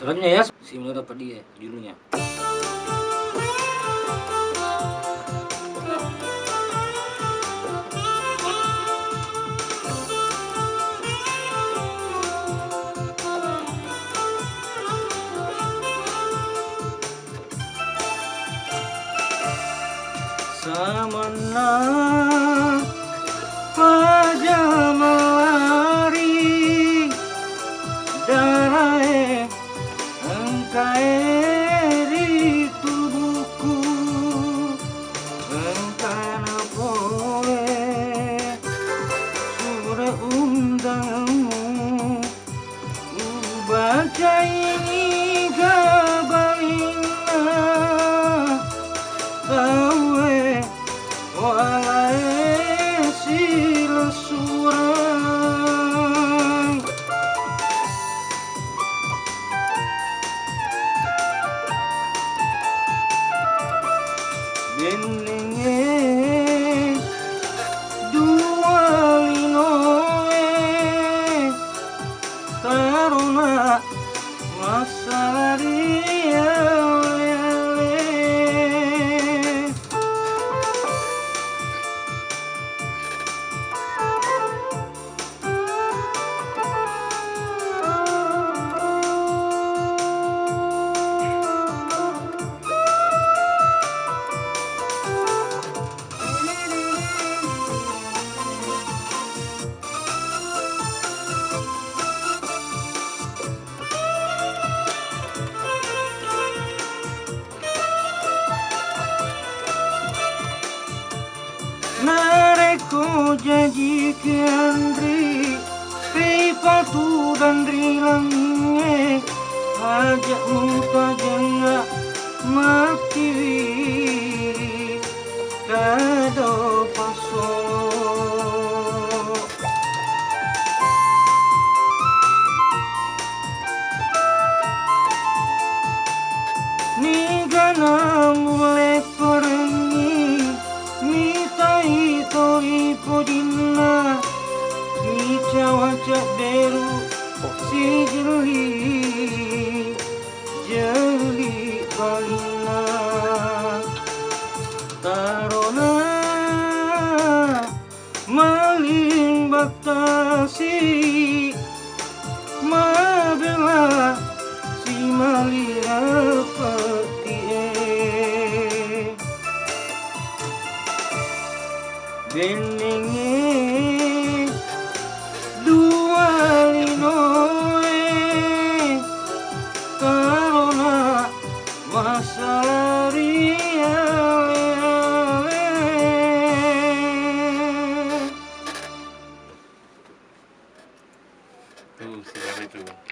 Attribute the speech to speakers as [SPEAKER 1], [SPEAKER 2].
[SPEAKER 1] Selanjutnya ya, si menurut apa dia judulnya. Samana pajamalari darai engkai di tubuhku engkana boleh surat undanganmu baca ini kabarina tawe walai sila surang benenge dua linoe taruna masalah dia Nareko janji ke Andri Ripatu dan Rilange ajak muka jangan mati kado pasolo ni gana mulai perengi mitai tori podina ni cawaca beru si jeli balina tarona maling batasi mabela si malia petie benenge dua linoe karena masalah ria
[SPEAKER 2] Tuh, siapa itu?